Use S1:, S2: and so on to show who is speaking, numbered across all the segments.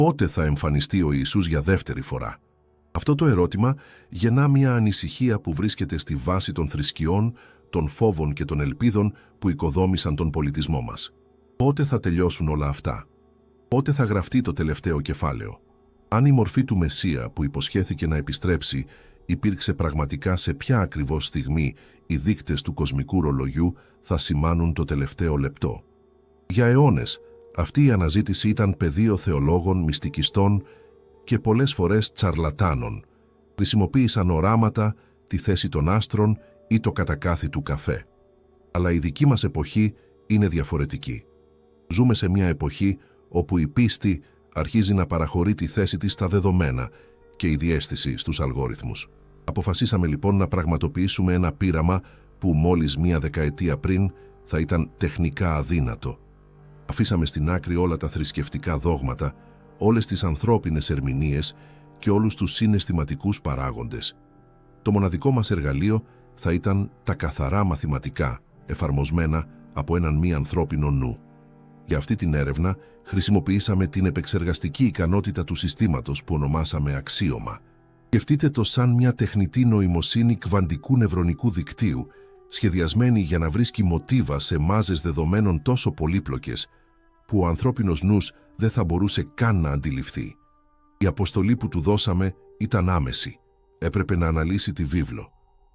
S1: Πότε θα εμφανιστεί ο Ιησούς για δεύτερη φορά? Αυτό το ερώτημα γεννά μια ανησυχία που βρίσκεται στη βάση των θρησκειών, των φόβων και των ελπίδων που οικοδόμησαν τον πολιτισμό μας. Πότε θα τελειώσουν όλα αυτά? Πότε θα γραφτεί το τελευταίο κεφάλαιο? Αν η μορφή του Μεσσία που υποσχέθηκε να επιστρέψει υπήρξε πραγματικά, σε ποια ακριβώς στιγμή οι δείκτες του κοσμικού ρολογιού θα σημάνουν το τελευταίο λεπτό? Για αιώνες, αυτή η αναζήτηση ήταν πεδίο θεολόγων, μυστικιστών και πολλές φορές τσαρλατάνων. Χρησιμοποίησαν οράματα, τη θέση των άστρων ή το κατακάθι του καφέ. Αλλά η δική μας εποχή είναι διαφορετική. Ζούμε σε μια εποχή όπου η πίστη αρχίζει να παραχωρεί τη θέση της στα δεδομένα και η διαίσθηση στους αλγόριθμους. Αποφασίσαμε λοιπόν να πραγματοποιήσουμε ένα πείραμα που μόλις μία δεκαετία πριν θα ήταν τεχνικά αδύνατο. Αφήσαμε στην άκρη όλα τα θρησκευτικά δόγματα, όλες τις ανθρώπινες ερμηνείες και όλους τους συναισθηματικούς παράγοντες. Το μοναδικό μας εργαλείο θα ήταν τα καθαρά μαθηματικά, εφαρμοσμένα από έναν μη ανθρώπινο νου. Για αυτή την έρευνα χρησιμοποιήσαμε την επεξεργαστική ικανότητα του συστήματος που ονομάσαμε αξίωμα. Σκεφτείτε το σαν μια τεχνητή νοημοσύνη κβαντικού νευρονικού δικτύου, σχεδιασμένη για να βρίσκει μοτίβα σε μάζες δεδομένων τόσο πολύπλοκες, που ο ανθρώπινος νους δεν θα μπορούσε καν να αντιληφθεί. Η αποστολή που του δώσαμε ήταν άμεση. Έπρεπε να αναλύσει τη βίβλο.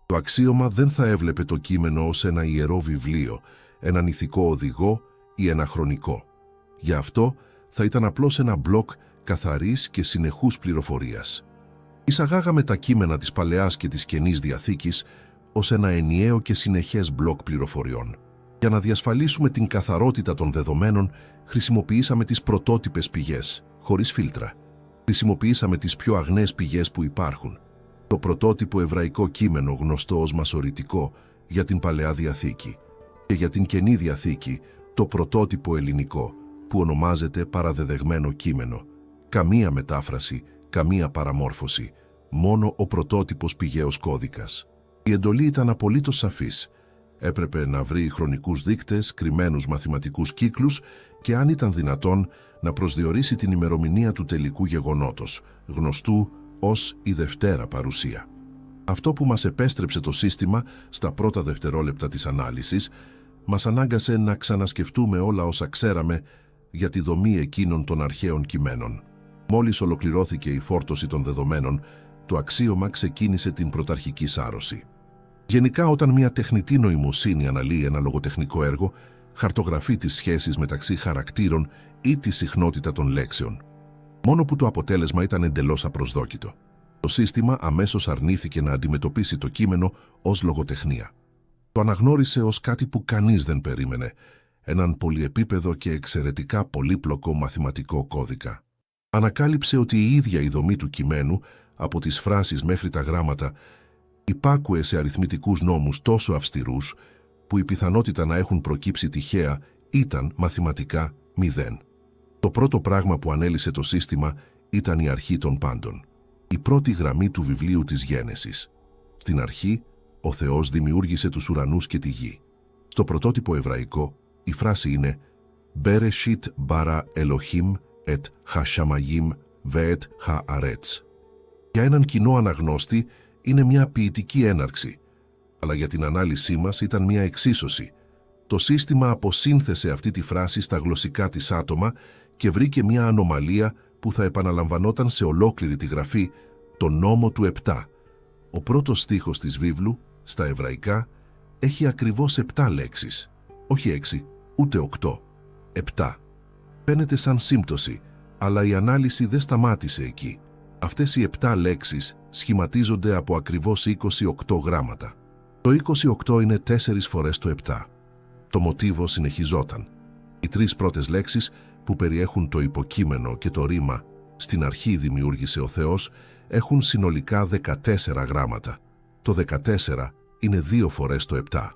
S1: Το αξίωμα δεν θα έβλεπε το κείμενο ως ένα ιερό βιβλίο, έναν ηθικό οδηγό ή ένα χρονικό. Γι' αυτό θα ήταν απλώς ένα μπλοκ καθαρής και συνεχούς πληροφορίας. Εισαγάγαμε τα κείμενα της Παλαιάς και της Καινής Διαθήκης ως ένα ενιαίο και συνεχές μπλοκ πληροφοριών. Για να διασφαλίσουμε την καθαρότητα των δεδομένων, χρησιμοποιήσαμε τις πρωτότυπες πηγές, χωρίς φίλτρα. Χρησιμοποιήσαμε τις πιο αγνές πηγές που υπάρχουν. Το πρωτότυπο εβραϊκό κείμενο, γνωστό ως μασωρητικό, για την Παλαιά Διαθήκη, και για την Καινή Διαθήκη το πρωτότυπο ελληνικό, που ονομάζεται παραδεδεγμένο κείμενο. Καμία μετάφραση, καμία παραμόρφωση, μόνο ο πρωτότυπος πηγαίος κώδικας. Η εντολή ήταν απολύτως σαφής. Έπρεπε να βρει χρονικούς δείκτες, κρυμμένους μαθηματικούς κύκλους και, αν ήταν δυνατόν, να προσδιορίσει την ημερομηνία του τελικού γεγονότος, γνωστού ως η Δευτέρα Παρουσία. Αυτό που μας επέστρεψε το σύστημα στα πρώτα δευτερόλεπτα της ανάλυσης, μας ανάγκασε να ξανασκεφτούμε όλα όσα ξέραμε για τη δομή εκείνων των αρχαίων κειμένων. Μόλις ολοκληρώθηκε η φόρτωση των δεδομένων, το αξίωμα ξεκίνησε την πρωταρχική σάρωση. Γενικά, όταν μια τεχνητή νοημοσύνη αναλύει ένα λογοτεχνικό έργο, χαρτογραφεί τις σχέσεις μεταξύ χαρακτήρων ή τη συχνότητα των λέξεων. Μόνο που το αποτέλεσμα ήταν εντελώς απροσδόκητο. Το σύστημα αμέσως αρνήθηκε να αντιμετωπίσει το κείμενο ως λογοτεχνία. Το αναγνώρισε ως κάτι που κανείς δεν περίμενε, έναν πολυεπίπεδο και εξαιρετικά πολύπλοκο μαθηματικό κώδικα. Ανακάλυψε ότι η ίδια η δομή του κειμένου, από τις φράσεις μέχρι τα γράμματα, υπάκουε σε αριθμητικούς νόμους τόσο αυστηρούς, που η πιθανότητα να έχουν προκύψει τυχαία ήταν μαθηματικά 0. Το πρώτο πράγμα που ανέλυσε το σύστημα ήταν η αρχή των πάντων. Η πρώτη γραμμή του βιβλίου της Γένεσης. Στην αρχή, ο Θεός δημιούργησε τους ουρανούς και τη γη. Στο πρωτότυπο εβραϊκό, η φράση είναι «Bereshit bara Elohim et ha-shamayim ve'et ha-aretz». Για έναν κοινό αναγνώστη είναι μια ποιητική έναρξη, αλλά για την ανάλυση μας ήταν μια εξίσωση. Το σύστημα αποσύνθεσε αυτή τη φράση στα γλωσσικά της άτομα και βρήκε μια ανομαλία που θα επαναλαμβανόταν σε ολόκληρη τη γραφή, το νόμο του 7. Ο πρώτος στίχος της βίβλου, στα εβραϊκά, έχει ακριβώς 7 λέξεις. Όχι 6, ούτε 8. 7. Φαίνεται σαν σύμπτωση, αλλά η ανάλυση δεν σταμάτησε εκεί. Αυτές οι 7 λέξεις σχηματίζονται από ακριβώς 28 γράμματα. Το 28 είναι 4 φορές το 7. Το μοτίβο συνεχιζόταν. Οι 3 πρώτες λέξεις που περιέχουν το υποκείμενο και το ρήμα «Στην αρχή δημιούργησε ο Θεός» έχουν συνολικά 14 γράμματα. Το 14 είναι 2 φορές το 7.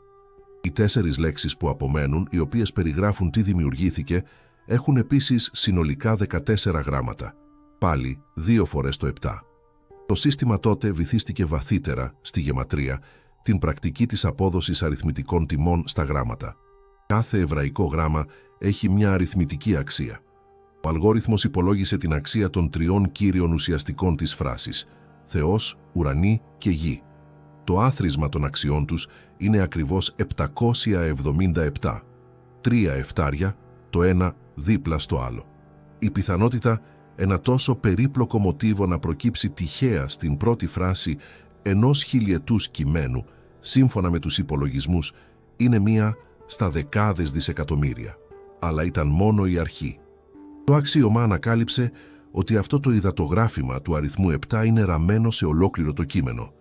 S1: Οι 4 λέξεις που απομένουν, οι οποίες περιγράφουν τι δημιουργήθηκε, έχουν επίσης συνολικά 14 γράμματα. Πάλι 2 φορές το 7. Το σύστημα τότε βυθίστηκε βαθύτερα στη γεματρία, την πρακτική της απόδοσης αριθμητικών τιμών στα γράμματα. Κάθε εβραϊκό γράμμα έχει μια αριθμητική αξία. Ο αλγόριθμος υπολόγισε την αξία των τριών κύριων ουσιαστικών της φράσης: Θεός, ουρανή και γη. Το άθροισμα των αξιών τους είναι ακριβώς 777. 3 εφτάρια, το ένα δίπλα στο άλλο. Η πιθανότητα ένα τόσο περίπλοκο μοτίβο να προκύψει τυχαία στην πρώτη φράση ενός χιλιετούς κειμένου, σύμφωνα με τους υπολογισμούς, είναι μία στα δεκάδες δισεκατομμύρια. Αλλά ήταν μόνο η αρχή. Το αξίωμα ανακάλυψε ότι αυτό το υδατογράφημα του αριθμού 7 είναι ραμμένο σε ολόκληρο το κείμενο,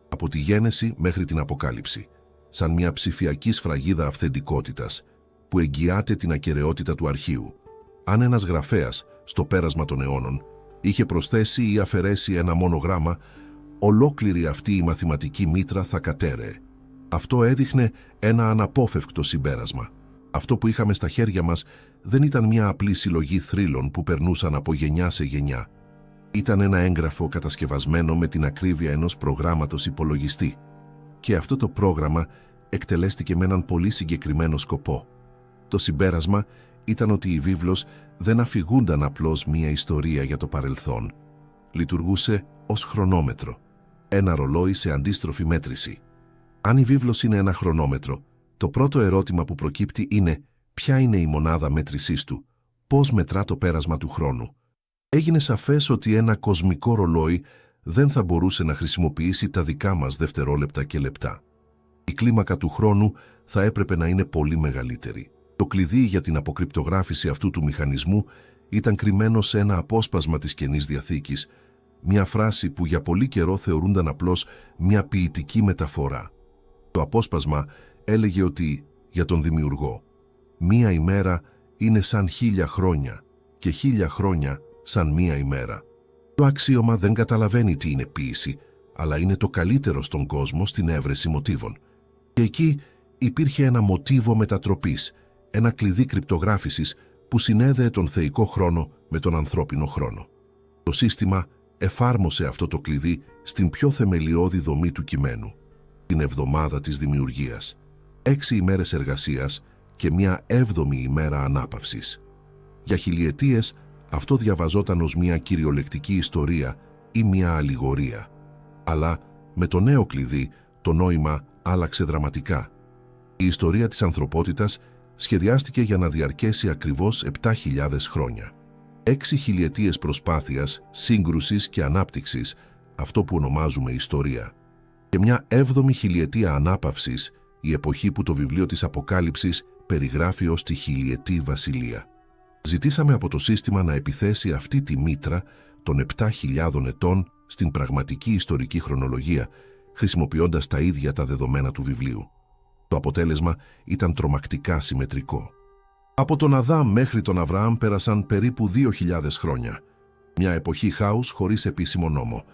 S1: από τη γένεση μέχρι την αποκάλυψη, σαν μια ψηφιακή σφραγίδα αυθεντικότητας που εγγυάται την ακεραιότητα του αρχείου. Αν ένας γραφέας, στο πέρασμα των αιώνων, είχε προσθέσει ή αφαιρέσει ένα μόνο γράμμα, ολόκληρη αυτή η μαθηματική μήτρα θα κατέρεε. Αυτό έδειχνε ένα αναπόφευκτο συμπέρασμα. Αυτό που είχαμε στα χέρια μας δεν ήταν μια απλή συλλογή θρύλων που περνούσαν από γενιά σε γενιά. Ήταν ένα έγγραφο κατασκευασμένο με την ακρίβεια ενός προγράμματος υπολογιστή. Και αυτό το πρόγραμμα εκτελέστηκε με έναν πολύ συγκεκριμένο σκοπό. Το συμπέρασμα ήταν ότι η βίβλος δεν αφηγούνταν απλώς μια ιστορία για το παρελθόν. Λειτουργούσε ως χρονόμετρο, ένα ρολόι σε αντίστροφη μέτρηση. Αν η βίβλος είναι ένα χρονόμετρο, το πρώτο ερώτημα που προκύπτει είναι ποια είναι η μονάδα μέτρησής του, πώς μετρά το πέρασμα του χρόνου. Έγινε σαφές ότι ένα κοσμικό ρολόι δεν θα μπορούσε να χρησιμοποιήσει τα δικά μας δευτερόλεπτα και λεπτά. Η κλίμακα του χρόνου θα έπρεπε να είναι πολύ μεγαλύτερη. Το κλειδί για την αποκρυπτογράφηση αυτού του μηχανισμού ήταν κρυμμένο σε ένα απόσπασμα της Καινής Διαθήκης, μια φράση που για πολύ καιρό θεωρούνταν απλώς μια ποιητική μεταφορά. Το απόσπασμα έλεγε ότι, για τον δημιουργό, μία ημέρα είναι σαν 1000 χρόνια και 1000 χρόνια σαν μία ημέρα. Το αξίωμα δεν καταλαβαίνει τι είναι ποίηση, αλλά είναι το καλύτερο στον κόσμο στην έβρεση μοτίβων. Και εκεί υπήρχε ένα μοτίβο μετατροπής, ένα κλειδί κρυπτογράφησης που συνέδεε τον θεϊκό χρόνο με τον ανθρώπινο χρόνο. Το σύστημα εφάρμοσε αυτό το κλειδί στην πιο θεμελιώδη δομή του κειμένου, την εβδομάδα της δημιουργίας, 6 ημέρες εργασίας και μια 7η ημέρα ανάπαυσης. Για χιλιετίες αυτό διαβαζόταν ως μια κυριολεκτική ιστορία ή μια αλληγορία. Αλλά με το νέο κλειδί το νόημα άλλαξε δραματικά. Η ιστορία της ανθρωπότητας σχεδιάστηκε για να διαρκέσει ακριβώς 7.000 χρόνια. 6 χιλιετίες προσπάθειας, σύγκρουσης και ανάπτυξης, αυτό που ονομάζουμε ιστορία. Και μια 7η χιλιετία ανάπαυσης, η εποχή που το βιβλίο της Αποκάλυψης περιγράφει ως τη χιλιετή βασιλεία. Ζητήσαμε από το σύστημα να επιθέσει αυτή τη μήτρα των 7.000 ετών στην πραγματική ιστορική χρονολογία, χρησιμοποιώντας τα ίδια τα δεδομένα του βιβλίου. Το αποτέλεσμα ήταν τρομακτικά συμμετρικό. Από τον Αδάμ μέχρι τον Αβραάμ πέρασαν περίπου 2.000 χρόνια. Μια εποχή χάους χωρίς επίσημο νόμο.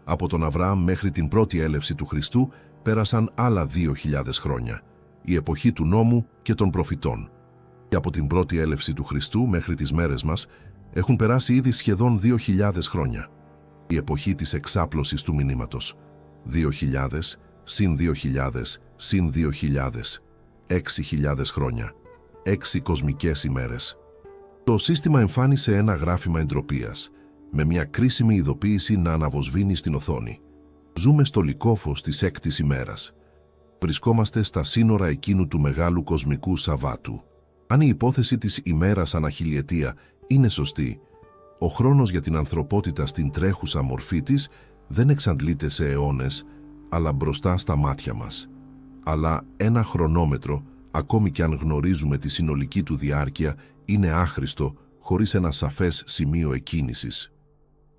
S1: Από τον Αβραάμ μέχρι την πρώτη έλευση του Χριστού πέρασαν άλλα 2.000 χρόνια. Η εποχή του νόμου και των προφητών. Και από την πρώτη έλευση του Χριστού μέχρι τις μέρες μας έχουν περάσει ήδη σχεδόν 2.000 χρόνια. Η εποχή της εξάπλωσης του μηνύματος. 2.000 συν 2.000 συν 2.000. 6.000 χρόνια. 6 κοσμικές ημέρες. Το σύστημα εμφάνισε ένα γράφημα εντροπίας, με μια κρίσιμη ειδοποίηση να αναβοσβήνει στην οθόνη. Ζούμε στο λυκόφως της 6ης ημέρας. Βρισκόμαστε στα σύνορα εκείνου του μεγάλου κοσμικού Σαββάτου. Αν η υπόθεση της ημέρας αναχιλιετία είναι σωστή, ο χρόνος για την ανθρωπότητα στην τρέχουσα μορφή της δεν εξαντλείται σε αιώνες, αλλά μπροστά στα μάτια μας. Αλλά ένα χρονόμετρο, ακόμη κι αν γνωρίζουμε τη συνολική του διάρκεια, είναι άχρηστο χωρίς ένα σαφές σημείο εκκίνησης.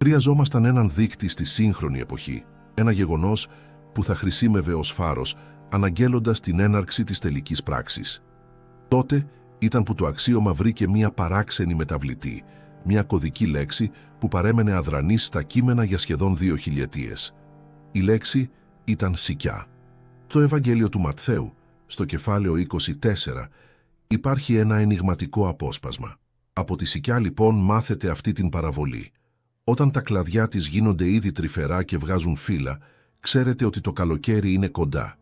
S1: Χρειαζόμασταν έναν δείκτη στη σύγχρονη εποχή, ένα γεγονός που θα χρησίμευε ως φάρος, αναγγέλλοντας την έναρξη της τελικής πράξης. Τότε ήταν που το αξίωμα βρήκε μία παράξενη μεταβλητή, μία κωδική λέξη που παρέμενε αδρανή στα κείμενα για σχεδόν 2 χιλιετίες. Η λέξη ήταν σικιά. Στο Ευαγγέλιο του Ματθαίου, στο κεφάλαιο 24, υπάρχει ένα ενιγματικό απόσπασμα. Από τη σικιά λοιπόν μάθετε αυτή την παραβολή. Όταν τα κλαδιά της γίνονται ήδη τρυφερά και βγάζουν φύλλα, ξέρετε ότι το καλοκαίρι είναι κοντά.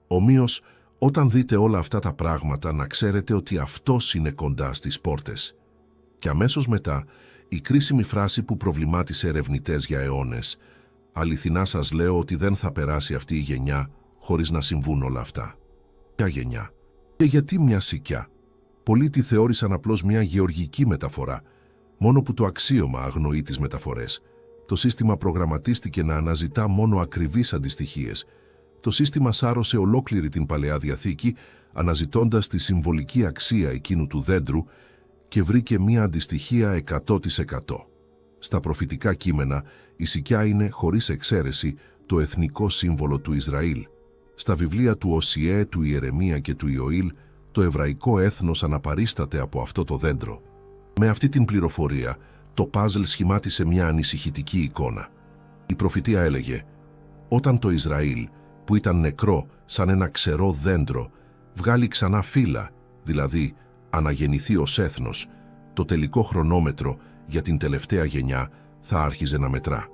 S1: Ομοίως, όταν δείτε όλα αυτά τα πράγματα, να ξέρετε ότι αυτός είναι κοντά στις πόρτες. Και αμέσως μετά Η κρίσιμη φράση που προβλημάτισε ερευνητές για αιώνες. Αληθινά σας λέω ότι δεν θα περάσει αυτή η γενιά χωρίς να συμβούν όλα αυτά. Ποια γενιά? Και γιατί μια σικιά? Πολλοί τη θεώρησαν απλώς μια γεωργική μεταφορά, μόνο που το αξίωμα αγνοεί τις μεταφορές. Το σύστημα προγραμματίστηκε να αναζητά μόνο ακριβείς αντιστοιχίες. Το σύστημα σάρωσε ολόκληρη την Παλαιά Διαθήκη, αναζητώντας τη συμβολική αξία εκείνου του δέντρου και βρήκε μία αντιστοιχία 100%. Στα προφητικά κείμενα, η σικιά είναι, χωρίς εξαίρεση, το εθνικό σύμβολο του Ισραήλ. Στα βιβλία του Οσιέ, του Ιερεμία και του Ιωήλ, το εβραϊκό έθνος αναπαρίσταται από αυτό το δέντρο. Με αυτή την πληροφορία, το πάζλ σχημάτισε μια ανησυχητική εικόνα. Η προφητεία έλεγε: όταν το Ισραήλ, που ήταν νεκρό σαν ένα ξερό δέντρο, βγάλει ξανά φύλλα, δηλαδή αναγεννηθεί ως έθνος, το τελικό χρονόμετρο για την τελευταία γενιά θα άρχιζε να μετρά.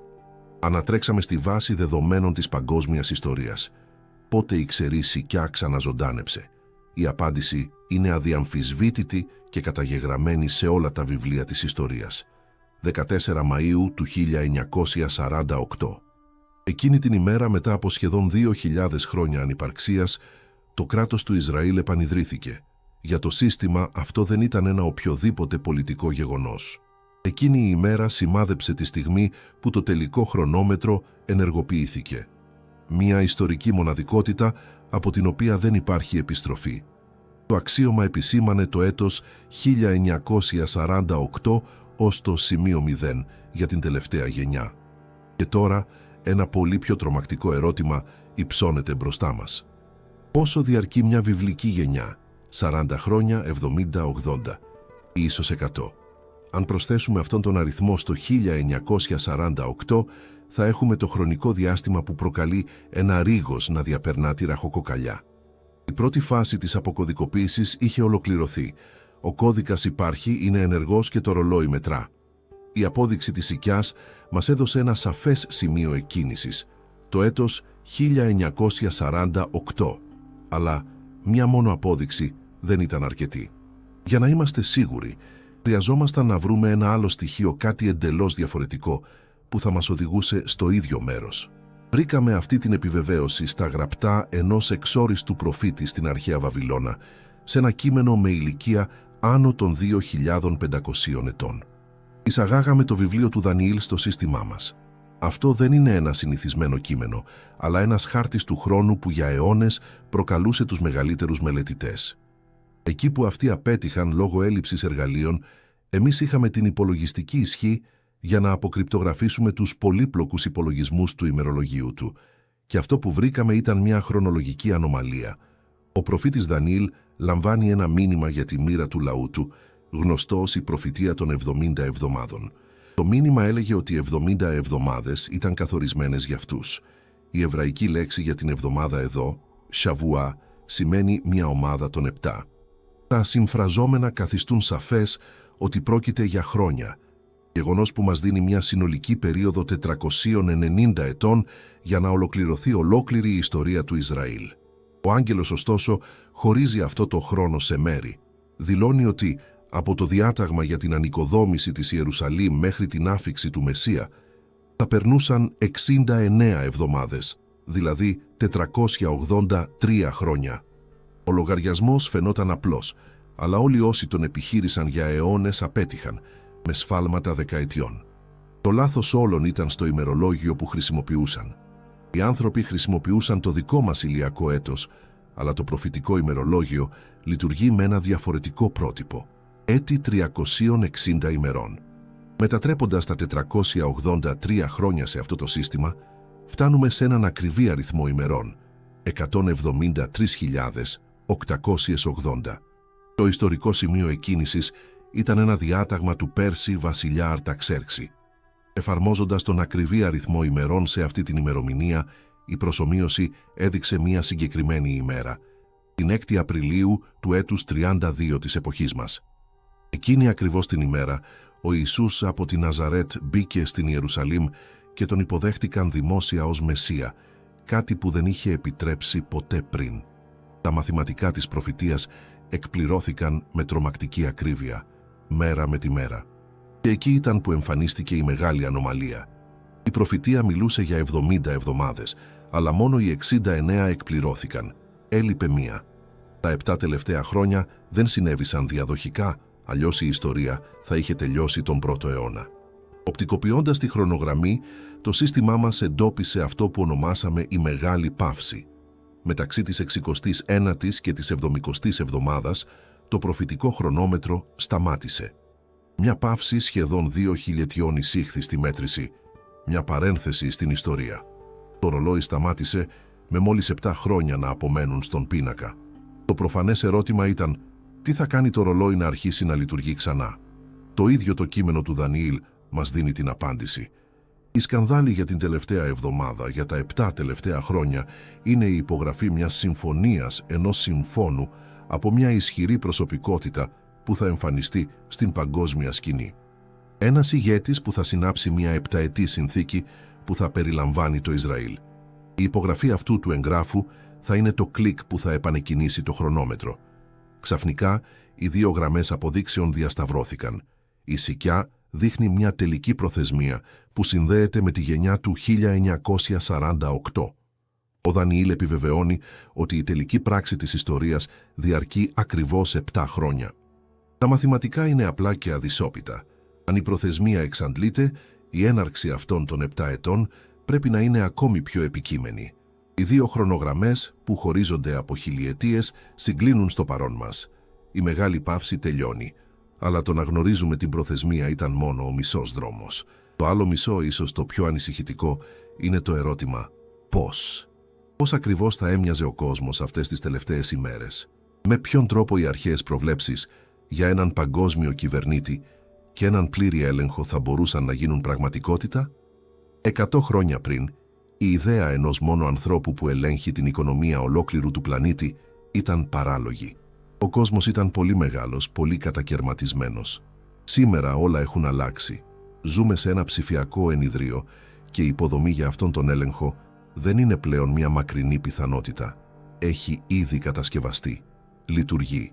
S1: Ανατρέξαμε στη βάση δεδομένων της παγκόσμιας ιστορίας. Πότε η ξερή σικιά ξαναζωντάνεψε? Η απάντηση είναι αδιαμφισβήτητη και καταγεγραμμένη σε όλα τα βιβλία της ιστορίας. 14 Μαΐου του 1948. Εκείνη την ημέρα, μετά από σχεδόν 2.000 χρόνια ανυπαρξίας, το κράτος του Ισραήλ επανιδρύθηκε. Για το σύστημα αυτό δεν ήταν ένα οποιοδήποτε πολιτικό γεγονός. Εκείνη η ημέρα σημάδεψε τη στιγμή που το τελικό χρονόμετρο ενεργοποιήθηκε. Μία ιστορική μοναδικότητα από την οποία δεν υπάρχει επιστροφή. Το αξίωμα επισήμανε το έτος 1948 ως το σημείο 0 για την τελευταία γενιά. Και τώρα ένα πολύ πιο τρομακτικό ερώτημα υψώνεται μπροστά μας. Πόσο διαρκεί μια βιβλική γενιά? 40 χρόνια, 70, 80 ή ίσως 100. Αν προσθέσουμε αυτόν τον αριθμό στο 1948, θα έχουμε το χρονικό διάστημα που προκαλεί ένα ρίγος να διαπερνά τη ραχοκοκαλιά. Η πρώτη φάση της αποκωδικοποίησης είχε ολοκληρωθεί. Ο κώδικας υπάρχει, είναι ενεργός και το ρολόι μετρά. Η απόδειξη της σικιάς μας έδωσε ένα σαφές σημείο εκκίνησης, το έτος 1948. Αλλά μια μόνο απόδειξη δεν ήταν αρκετή. Για να είμαστε σίγουροι, χρειαζόμασταν να βρούμε ένα άλλο στοιχείο, κάτι εντελώς διαφορετικό, που θα μας οδηγούσε στο ίδιο μέρος. Βρήκαμε αυτή την επιβεβαίωση στα γραπτά ενός εξόριστου προφήτη στην αρχαία Βαβυλώνα, σε ένα κείμενο με ηλικία άνω των 2.500 ετών. Εισαγάγαμε το βιβλίο του Δανιήλ στο σύστημά μας. Αυτό δεν είναι ένα συνηθισμένο κείμενο, αλλά ένας χάρτης του χρόνου που για αιώνες προκαλούσε τους μεγαλύτερους μελετητές. Εκεί που αυτοί απέτυχαν λόγω έλλειψης εργαλείων, εμείς είχαμε την υπολογιστική ισχύ για να αποκρυπτογραφήσουμε τους πολύπλοκους υπολογισμούς του ημερολογίου του. Και αυτό που βρήκαμε ήταν μια χρονολογική ανομαλία. Ο προφήτης Δανιήλ λαμβάνει ένα μήνυμα για τη μοίρα του λαού του, γνωστό ως η προφητεία των 70 εβδομάδων. Το μήνυμα έλεγε ότι οι 70 εβδομάδες ήταν καθορισμένες για αυτούς. Η εβραϊκή λέξη για την εβδομάδα εδώ, Σαβουά, σημαίνει μια ομάδα των 7. Τα συμφραζόμενα καθιστούν σαφές ότι πρόκειται για χρόνια, γεγονός που μας δίνει μια συνολική περίοδο 490 ετών για να ολοκληρωθεί ολόκληρη η ιστορία του Ισραήλ. Ο άγγελος, ωστόσο, χωρίζει αυτό το χρόνο σε μέρη. Δηλώνει ότι από το διάταγμα για την ανοικοδόμηση της Ιερουσαλήμ μέχρι την άφιξη του Μεσσία θα περνούσαν 69 εβδομάδες, δηλαδή 483 χρόνια. Ο λογαριασμός φαινόταν απλός, αλλά όλοι όσοι τον επιχείρησαν για αιώνες απέτυχαν, με σφάλματα δεκαετιών. Το λάθος όλων ήταν στο ημερολόγιο που χρησιμοποιούσαν. Οι άνθρωποι χρησιμοποιούσαν το δικό μας ηλιακό έτος, αλλά το προφητικό ημερολόγιο λειτουργεί με ένα διαφορετικό πρότυπο. Έτη 360 ημερών. Μετατρέποντας τα 483 χρόνια σε αυτό το σύστημα, φτάνουμε σε έναν ακριβή αριθμό ημερών, 173.880. Το ιστορικό σημείο εκκίνησης ήταν ένα διάταγμα του Πέρση βασιλιά Αρταξέρξη. Εφαρμόζοντας τον ακριβή αριθμό ημερών σε αυτή την ημερομηνία, η προσομοίωση έδειξε μία συγκεκριμένη ημέρα, την 6η Απριλίου του έτους 32 της εποχής μας. Εκείνη ακριβώς την ημέρα, ο Ιησούς από τη Ναζαρέτ μπήκε στην Ιερουσαλήμ και τον υποδέχτηκαν δημόσια ως Μεσσία, κάτι που δεν είχε επιτρέψει ποτέ πριν. Τα μαθηματικά της προφητείας εκπληρώθηκαν με τρομακτική ακρίβεια, μέρα με τη μέρα. Και εκεί ήταν που εμφανίστηκε η μεγάλη ανομαλία. Η προφητεία μιλούσε για 70 εβδομάδες, αλλά μόνο οι 69 εκπληρώθηκαν. Έλειπε μία. Τα 7 τελευταία χρόνια δεν συνέβησαν διαδοχικά, αλλιώς η ιστορία θα είχε τελειώσει τον πρώτο αιώνα. Οπτικοποιώντας τη χρονογραμμή, το σύστημά μας εντόπισε αυτό που ονομάσαμε η Μεγάλη Παύση. Μεταξύ της 69ης και της 70ης εβδομάδας, το προφητικό χρονόμετρο σταμάτησε. Μια παύση σχεδόν 2 χιλιετιών εισήχθη στη μέτρηση, μια παρένθεση στην ιστορία. Το ρολόι σταμάτησε με μόλις 7 χρόνια να απομένουν στον πίνακα. Το προφανές ερώτημα ήταν, τι θα κάνει το ρολόι να αρχίσει να λειτουργεί ξανά? Το ίδιο το κείμενο του Δανιήλ μας δίνει την απάντηση. Η σκανδάλη για την τελευταία εβδομάδα, για τα 7 τελευταία χρόνια, είναι η υπογραφή μιας συμφωνίας, ενός συμφώνου, από μια ισχυρή προσωπικότητα που θα εμφανιστεί στην παγκόσμια σκηνή. Ένας ηγέτης που θα συνάψει μια 7ετή συνθήκη που θα περιλαμβάνει το Ισραήλ. Η υπογραφή αυτού του εγγράφου θα είναι το κλικ που θα επανεκκινήσει το χρονόμετρο. Ξαφνικά, οι 2 γραμμές αποδείξεων διασταυρώθηκαν. Η σικιά δείχνει μια τελική προθεσμία που συνδέεται με τη γενιά του 1948. Ο Δανιήλ επιβεβαιώνει ότι η τελική πράξη της ιστορίας διαρκεί ακριβώς 7 χρόνια. Τα μαθηματικά είναι απλά και αδυσόπιτα. Αν η προθεσμία εξαντλείται, η έναρξη αυτών των 7 ετών πρέπει να είναι ακόμη πιο επικείμενη. Οι 2 χρονογραμμές που χωρίζονται από χιλιετίες συγκλίνουν στο παρόν μας. Η Μεγάλη Παύση τελειώνει, αλλά το να γνωρίζουμε την προθεσμία ήταν μόνο ο μισός δρόμος. Το άλλο μισό, ίσως το πιο ανησυχητικό, είναι το ερώτημα πώς. Πώς ακριβώς θα έμοιαζε ο κόσμος αυτές τις τελευταίες ημέρες? Με ποιον τρόπο οι αρχαίες προβλέψεις για έναν παγκόσμιο κυβερνήτη και έναν πλήρη έλεγχο θα μπορούσαν να γίνουν πραγματικότητα? 100 χρόνια πριν, η ιδέα ενός μόνο ανθρώπου που ελέγχει την οικονομία ολόκληρου του πλανήτη ήταν παράλογη. Ο κόσμος ήταν πολύ μεγάλος, πολύ κατακερματισμένος. Σήμερα όλα έχουν αλλάξει. Ζούμε σε ένα ψηφιακό ενιδρίο και η υποδομή για αυτόν τον έλεγχο δεν είναι πλέον μια μακρινή πιθανότητα. Έχει ήδη κατασκευαστεί, λειτουργεί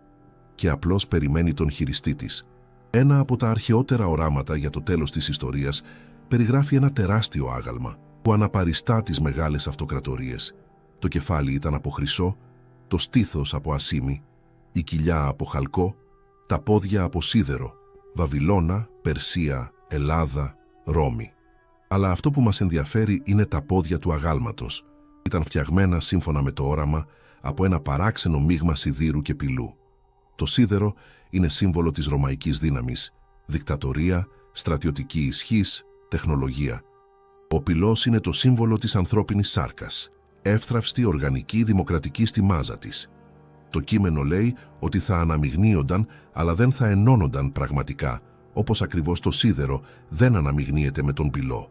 S1: και απλώς περιμένει τον χειριστή της. Ένα από τα αρχαιότερα οράματα για το τέλος της ιστορίας περιγράφει ένα τεράστιο άγαλμα που αναπαριστά τις μεγάλες αυτοκρατορίες. Το κεφάλι ήταν από χρυσό, το στήθος από ασήμι, η κοιλιά από χαλκό, τα πόδια από σίδερο, Βαβυλώνα, Περσία, Ελλάδα, Ρώμη. Αλλά αυτό που μας ενδιαφέρει είναι τα πόδια του αγάλματος. Ήταν φτιαγμένα σύμφωνα με το όραμα από ένα παράξενο μείγμα σιδήρου και πυλού. Το σίδερο είναι σύμβολο της ρωμαϊκής δύναμης, δικτατορία, στρατιωτική ισχύς, τεχνολογία. Ο πυλός είναι το σύμβολο της ανθρώπινης σάρκας, εύθραυστη οργανική δημοκρατική στη μάζα της. Το κείμενο λέει ότι θα αναμειγνύονταν, αλλά δεν θα ενώνονταν πραγματικά, όπως ακριβώς το σίδερο δεν αναμειγνύεται με τον πυλό.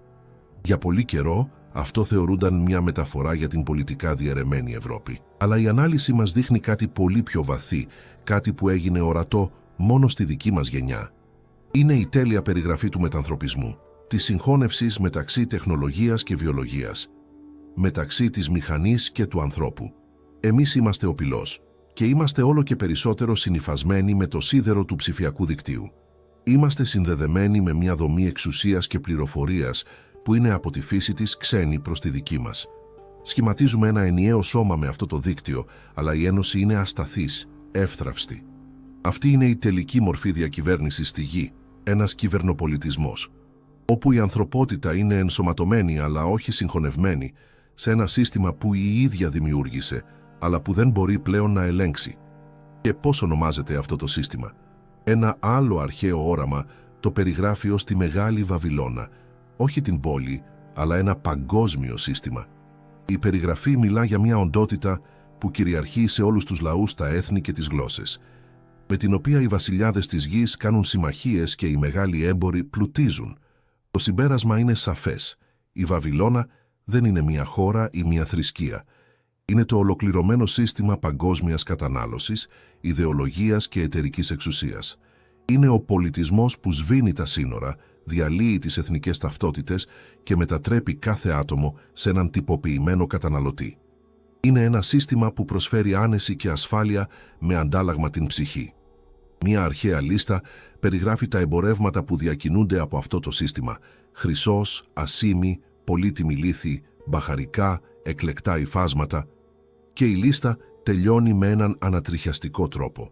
S1: Για πολύ καιρό, αυτό θεωρούνταν μια μεταφορά για την πολιτικά διαιρεμένη Ευρώπη. Αλλά η ανάλυση μας δείχνει κάτι πολύ πιο βαθύ, κάτι που έγινε ορατό μόνο στη δική μας γενιά. Είναι η τέλεια περιγραφή του μετανθρωπισμού, της συγχώνευσης μεταξύ τεχνολογίας και βιολογίας, μεταξύ της μηχανής και του ανθρώπου. Εμείς είμαστε ο πυλός και είμαστε όλο και περισσότερο συνυφασμένοι με το σίδερο του ψηφιακού δικτύου. Είμαστε συνδεδεμένοι με μια δομή εξουσίας και πληροφορίας που είναι από τη φύση της ξένη προς τη δική μας. Σχηματίζουμε ένα ενιαίο σώμα με αυτό το δίκτυο, αλλά η ένωση είναι ασταθής, εύθραυστη. Αυτή είναι η τελική μορφή διακυβέρνησης στη γη, ένας κυβερνοπολιτισμός, όπου η ανθρωπότητα είναι ενσωματωμένη αλλά όχι συγχωνευμένη σε ένα σύστημα που η ίδια δημιούργησε, αλλά που δεν μπορεί πλέον να ελέγξει. Και πώς ονομάζεται αυτό το σύστημα? Ένα άλλο αρχαίο όραμα το περιγράφει ως τη Μεγάλη Βαβυλώνα, όχι την πόλη, αλλά ένα παγκόσμιο σύστημα. Η περιγραφή μιλά για μια οντότητα που κυριαρχεί σε όλους τους λαούς, τα έθνη και τις γλώσσες, με την οποία οι βασιλιάδες της γης κάνουν συμμαχίες και οι μεγάλοι έμποροι πλουτίζουν. Το συμπέρασμα είναι σαφές. Η Βαβυλώνα δεν είναι μια χώρα ή μια θρησκεία. Είναι το ολοκληρωμένο σύστημα παγκόσμιας κατανάλωσης, ιδεολογίας και εταιρικής εξουσίας. Είναι ο πολιτισμός που σβήνει τα σύνορα, διαλύει τις εθνικές ταυτότητες και μετατρέπει κάθε άτομο σε έναν τυποποιημένο καταναλωτή. Είναι ένα σύστημα που προσφέρει άνεση και ασφάλεια με αντάλλαγμα την ψυχή. Μία αρχαία λίστα περιγράφει τα εμπορεύματα που διακινούνται από αυτό το σύστημα: χρυσός, ασήμι, πολύτιμη λίθη, μπαχαρικά, εκλεκτά υφάσματα, και η λίστα τελειώνει με έναν ανατριχιαστικό τρόπο: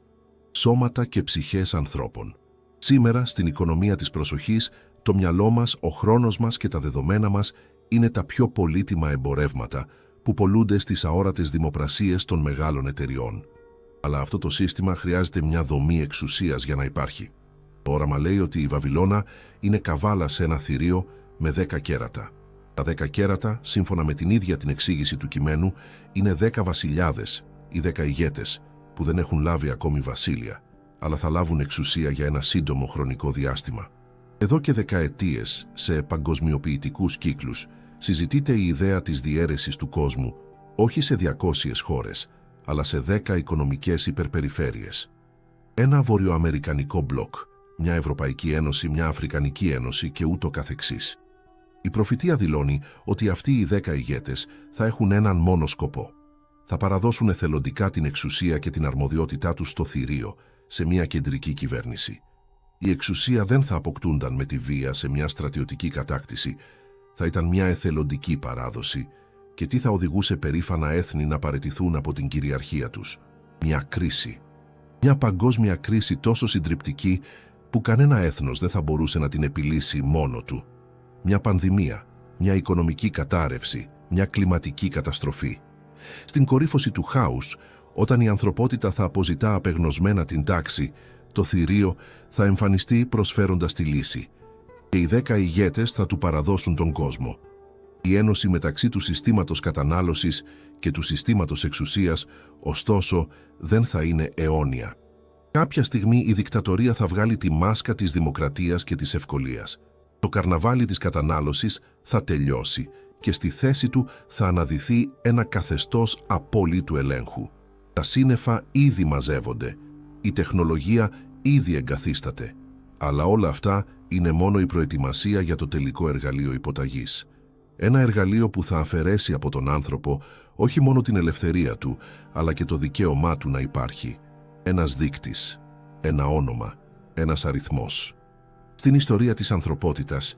S1: σώματα και ψυχές ανθρώπων. Σήμερα, στην οικονομία της προσοχής, το μυαλό μας, ο χρόνος μας και τα δεδομένα μας είναι τα πιο πολύτιμα εμπορεύματα που πωλούνται στις αόρατες δημοπρασίες των μεγάλων εταιριών. Αλλά αυτό το σύστημα χρειάζεται μια δομή εξουσίας για να υπάρχει. Το όραμα λέει ότι η Βαβυλώνα είναι καβάλα σε ένα θηρίο με 10 κέρατα. Τα 10 κέρατα, σύμφωνα με την ίδια την εξήγηση του κειμένου, είναι 10 βασιλιάδες ή 10 ηγέτες που δεν έχουν λάβει ακόμη βασίλεια, αλλά θα λάβουν εξουσία για ένα σύντομο χρονικό διάστημα. Εδώ και δεκαετίες, σε παγκοσμιοποιητικούς κύκλους, συζητείται η ιδέα της διαίρεσης του κόσμου, όχι σε 200 χώρες, αλλά σε 10 οικονομικές υπερπεριφέρειες. Ένα βορειοαμερικανικό μπλοκ, μια Ευρωπαϊκή Ένωση, μια Αφρικανική Ένωση και ούτω καθεξής. Η προφητεία δηλώνει ότι αυτοί οι 10 ηγέτες θα έχουν έναν μόνο σκοπό. Θα παραδώσουν εθελοντικά την εξουσία και την αρμοδιότητά τους στο θηρίο, σε μια κεντρική κυβέρνηση. Η εξουσία δεν θα αποκτούνταν με τη βία σε μια στρατιωτική κατάκτηση, θα ήταν μια εθελοντική παράδοση, και τι θα οδηγούσε περήφανα έθνη να παραιτηθούν από την κυριαρχία τους? Μια κρίση. Μια παγκόσμια κρίση τόσο συντριπτική που κανένα έθνος δεν θα μπορούσε να την επιλύσει μόνο του. Μια πανδημία, μια οικονομική κατάρρευση, μια κλιματική καταστροφή. Στην κορύφωση του χάους, όταν η ανθρωπότητα θα αποζητά απεγνωσμένα την τάξη, το θηρίο θα εμφανιστεί προσφέροντας τη λύση και οι 10 ηγέτες θα του παραδώσουν τον κόσμο. Η ένωση μεταξύ του συστήματος κατανάλωσης και του συστήματος εξουσίας, ωστόσο, δεν θα είναι αιώνια. Κάποια στιγμή η δικτατορία θα βγάλει τη μάσκα της δημοκρατίας και της ευκολίας. Το καρναβάλι της κατανάλωσης θα τελειώσει και στη θέση του θα αναδυθεί ένα καθεστώς απόλυτου ελέγχου. Τα σύννεφα ήδη μαζεύονται, η τεχνολογία ήδη εγκαθίσταται, αλλά όλα αυτά είναι μόνο η προετοιμασία για το τελικό εργαλείο υποταγής. Ένα εργαλείο που θα αφαιρέσει από τον άνθρωπο όχι μόνο την ελευθερία του, αλλά και το δικαίωμά του να υπάρχει. Ένας δείκτης, ένα όνομα, ένας αριθμός. Στην ιστορία της ανθρωπότητας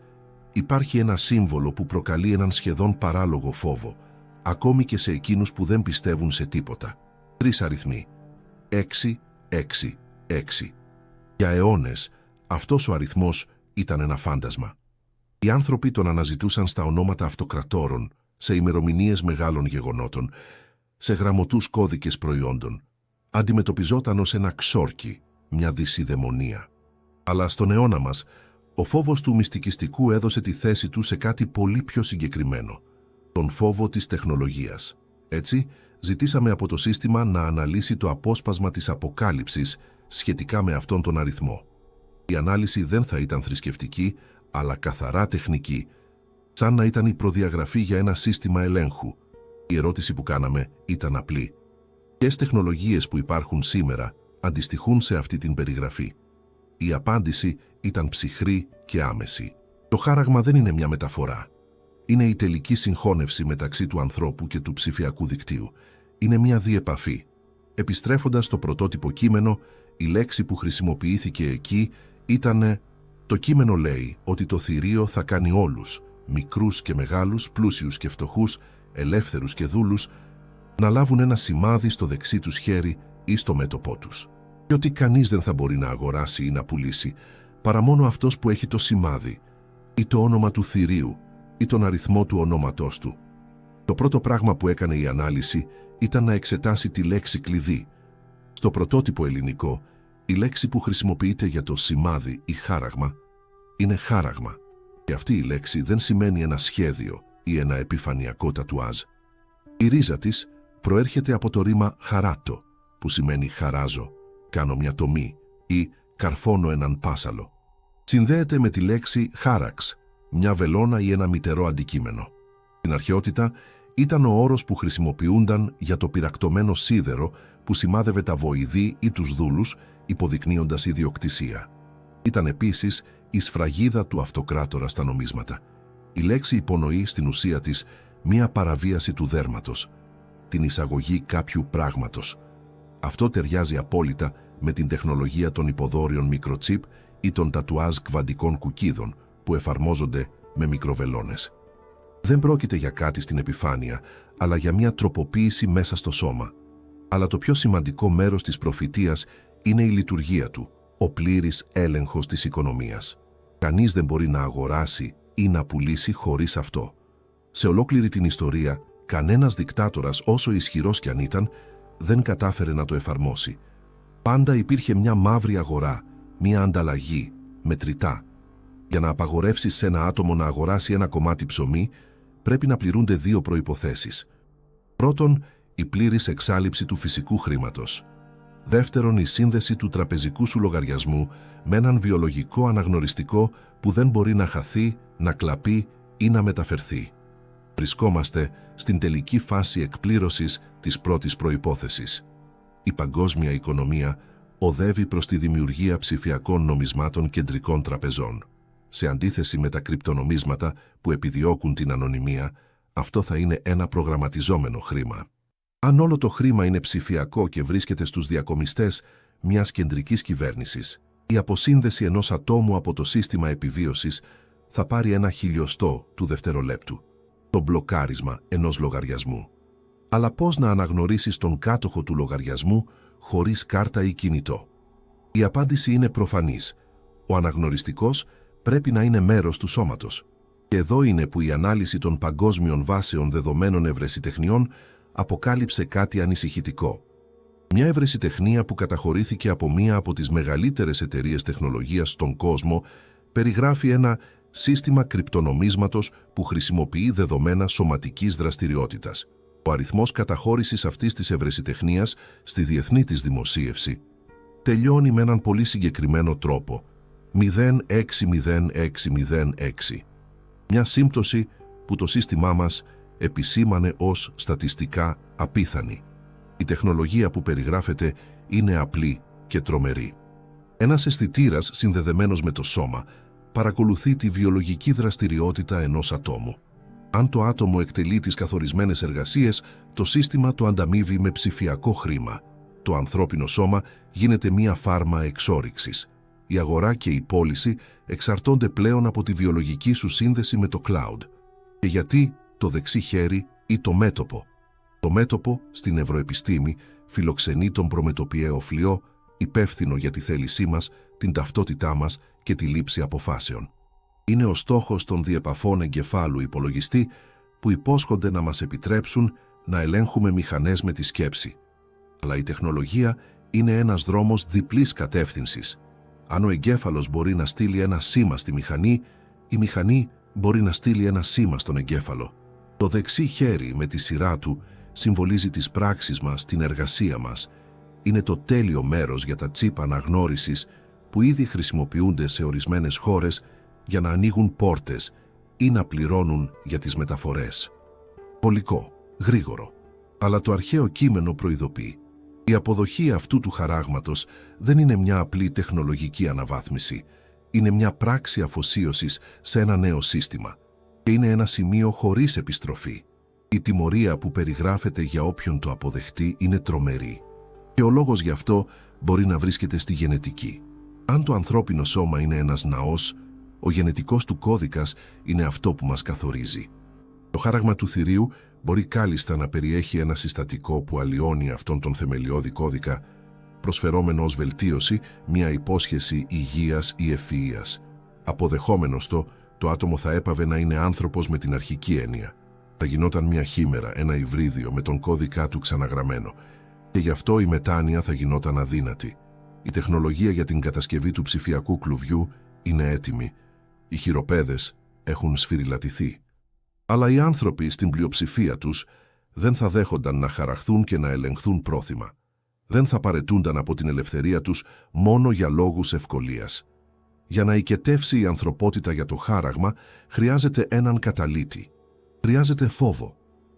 S1: υπάρχει ένα σύμβολο που προκαλεί έναν σχεδόν παράλογο φόβο, ακόμη και σε εκείνους που δεν πιστεύουν σε τίποτα. 3 αριθμοί. 6, 6, 6. Για αιώνες, αυτός ο αριθμός ήταν ένα φάντασμα. Οι άνθρωποι τον αναζητούσαν στα ονόματα αυτοκρατόρων, σε ημερομηνίες μεγάλων γεγονότων, σε γραμμωτούς κώδικες προϊόντων. Αντιμετωπιζόταν ως ένα ξόρκι, μια δυσιδαιμονία. Αλλά στον αιώνα μας, ο φόβος του μυστικιστικού έδωσε τη θέση του σε κάτι πολύ πιο συγκεκριμένο, τον φόβο της τεχνολογίας. Έτσι, ζητήσαμε από το σύστημα να αναλύσει το απόσπασμα της αποκάλυψης σχετικά με αυτόν τον αριθμό. Η ανάλυση δεν θα ήταν θρησκευτική, αλλά καθαρά τεχνική, σαν να ήταν η προδιαγραφή για ένα σύστημα ελέγχου. Η ερώτηση που κάναμε ήταν απλή. Ποιες τεχνολογίες που υπάρχουν σήμερα αντιστοιχούν σε αυτή την περιγραφή? Η απάντηση ήταν ψυχρή και άμεση. Το χάραγμα δεν είναι μια μεταφορά. Είναι η τελική συγχώνευση μεταξύ του ανθρώπου και του ψηφιακού δικτύου. Είναι μια διεπαφή. Επιστρέφοντας στο πρωτότυπο κείμενο, η λέξη που χρησιμοποιήθηκε εκεί ήταν «Το κείμενο λέει ότι το θηρίο θα κάνει όλους, μικρούς και μεγάλους, πλούσιους και φτωχούς, ελεύθερους και δούλους, να λάβουν ένα σημάδι στο δεξί τους χέρι ή στο μέτωπό τους. Και ότι κανείς δεν θα μπορεί να αγοράσει ή να πουλήσει, παρά μόνο αυτός που έχει το σημάδι, ή το όνομα του θηρίου, ή τον αριθμό του ονόματός του». Το πρώτο πράγμα που έκανε η ανάλυση ήταν να εξετάσει τη λέξη κλειδί. Στο πρωτότυπο ελληνικό, η λέξη που χρησιμοποιείται για το σημάδι ή χάραγμα είναι χάραγμα. Και αυτή η λέξη δεν σημαίνει ένα σχέδιο ή ένα επιφανειακό τατουάζ. Η ρίζα της προέρχεται από το ρήμα χαράτο, που σημαίνει χαράζω, κάνω μια τομή ή καρφώνω έναν πάσαλο. Συνδέεται με τη λέξη χάραξ, μια βελόνα ή ένα μυτερό αντικείμενο. Στην αρχαιότητα ήταν ο όρος που χρησιμοποιούνταν για το πυρακτωμένο σίδερο που σημάδευε τα βοηδή ή τους δούλους, υποδεικνύοντας ιδιοκτησία. Ήταν επίσης η σφραγίδα του αυτοκράτορα στα νομίσματα. Η λέξη υπονοεί στην ουσία της μία παραβίαση του δέρματος, την εισαγωγή κάποιου πράγματος. Αυτό ταιριάζει απόλυτα με την τεχνολογία των υποδόρειων μικροτσίπ ή των τατουάζ κβαντικών κουκίδων που εφαρμόζονται με μικροβελώνες. Δεν πρόκειται για κάτι στην επιφάνεια, αλλά για μια τροποποίηση μέσα στο σώμα. Αλλά το πιο σημαντικό μέρος της προφητείας είναι η λειτουργία του, ο πλήρης έλεγχος της οικονομίας. Κανείς δεν μπορεί να αγοράσει ή να πουλήσει χωρίς αυτό. Σε ολόκληρη την ιστορία, κανένας δικτάτορας, όσο ισχυρός κι αν ήταν, δεν κατάφερε να το εφαρμόσει. Πάντα υπήρχε μια μαύρη αγορά, μια ανταλλαγή, μετρητά. Για να απαγορεύσεις σε ένα άτομο να αγοράσει ένα κομμάτι ψωμί, πρέπει να πληρούνται δύο προϋποθέσεις. Πρώτον, η πλήρης εξάλειψη του φυσικού χρήματος. Δεύτερον, η σύνδεση του τραπεζικού σου λογαριασμού με έναν βιολογικό αναγνωριστικό που δεν μπορεί να χαθεί, να κλαπεί ή να μεταφερθεί. Βρισκόμαστε στην τελική φάση εκπλήρωσης της πρώτης προϋπόθεσης. Η παγκόσμια οικονομία οδεύει προς τη δημιουργία ψηφιακών νομισμάτων κεντρικών τραπεζών. Σε αντίθεση με τα κρυπτονομίσματα που επιδιώκουν την ανωνυμία, αυτό θα είναι ένα προγραμματιζόμενο χρήμα. Αν όλο το χρήμα είναι ψηφιακό και βρίσκεται στους διακομιστές μιας κεντρικής κυβέρνησης, η αποσύνδεση ενός ατόμου από το σύστημα επιβίωσης θα πάρει ένα χιλιοστό του δευτερολέπτου. Το μπλοκάρισμα ενός λογαριασμού. Αλλά πώς να αναγνωρίσεις τον κάτοχο του λογαριασμού χωρίς κάρτα ή κινητό? Η απάντηση είναι προφανής. Ο αναγνωριστικός πρέπει να είναι μέρος του σώματος. Και εδώ είναι που η ανάλυση των παγκόσμιων βάσεων δεδομένων ευρεσιτεχνιών αποκάλυψε κάτι ανησυχητικό. Μια ευρεσιτεχνία που καταχωρήθηκε από μία από τις μεγαλύτερες εταιρείες τεχνολογίας στον κόσμο περιγράφει ένα σύστημα κρυπτονομίσματος που χρησιμοποιεί δεδομένα σωματικής δραστηριότητας. Ο αριθμός καταχώρησης αυτής της ευρεσιτεχνίας στη διεθνή της δημοσίευση τελειώνει με έναν πολύ συγκεκριμένο τρόπο, 060606. Μια σύμπτωση που το σύστημά μας επισήμανε ως στατιστικά απίθανη. Η τεχνολογία που περιγράφεται είναι απλή και τρομερή. Ένας αισθητήρας συνδεδεμένος με το σώμα παρακολουθεί τη βιολογική δραστηριότητα ενός ατόμου. Αν το άτομο εκτελεί τις καθορισμένες εργασίες, το σύστημα το ανταμείβει με ψηφιακό χρήμα. Το ανθρώπινο σώμα γίνεται μία φάρμα εξόρυξης. Η αγορά και η πώληση εξαρτώνται πλέον από τη βιολογική σου σύνδεση με το cloud. Και γιατί το δεξί χέρι ή το μέτωπο? Το μέτωπο, στην ευρωεπιστήμη, φιλοξενεί τον προμετωπιαίο φλοιό, υπεύθυνο για τη θέλησή μας, την ταυτότητά μας και τη λήψη αποφάσεων. Είναι ο στόχος των διεπαφών εγκεφάλου υπολογιστή που υπόσχονται να μας επιτρέψουν να ελέγχουμε μηχανές με τη σκέψη. Αλλά η τεχνολογία είναι ένας δρόμος διπλής κατεύθυνσης. Αν ο εγκέφαλος μπορεί να στείλει ένα σήμα στη μηχανή, η μηχανή μπορεί να στείλει ένα σήμα στον εγκέφαλο. Το δεξί χέρι με τη σειρά του συμβολίζει τις πράξεις μας, την εργασία μας. Είναι το τέλειο μέρος για τα τσίπ αναγνώρισης που ήδη χρησιμοποιούνται σε ορισμένες χώρες για να ανοίγουν πόρτες ή να πληρώνουν για τις μεταφορές. Πολικό, γρήγορο, αλλά το αρχαίο κείμενο προειδοποιεί. Η αποδοχή αυτού του χαράγματος δεν είναι μια απλή τεχνολογική αναβάθμιση. Είναι μια πράξη αφοσίωσης σε ένα νέο σύστημα. Και είναι ένα σημείο χωρίς επιστροφή. Η τιμωρία που περιγράφεται για όποιον το αποδεχτεί είναι τρομερή. Και ο λόγος γι' αυτό μπορεί να βρίσκεται στη γενετική. Αν το ανθρώπινο σώμα είναι ένας ναός, ο γενετικός του κώδικας είναι αυτό που μας καθορίζει. Το χάραγμα του θηρίου μπορεί κάλλιστα να περιέχει ένα συστατικό που αλλοιώνει αυτόν τον θεμελιώδη κώδικα, προσφερόμενο ως βελτίωση μια υπόσχεση υγείας ή ευφυΐας. Αποδεχόμενος το άτομο θα έπαβε να είναι άνθρωπος με την αρχική έννοια. Θα γινόταν μια χήμερα, ένα υβρίδιο με τον κώδικά του ξαναγραμμένο. Και γι' αυτό η μετάνοια θα γινόταν αδύνατη. Η τεχνολογία για την κατασκευή του ψηφιακού κλουβιού είναι έτοιμη. Οι χειροπέδες έχουν σφυριλατηθεί. Αλλά οι άνθρωποι στην πλειοψηφία τους δεν θα δέχονταν να χαραχθούν και να ελεγχθούν πρόθυμα. Δεν θα παρετούνταν από την ελευθερία τους μόνο για λόγους ευκολίας. Για να οικετεύσει η ανθρωπότητα για το χάραγμα, χρειάζεται έναν καταλύτη. Χρειάζεται φόβο.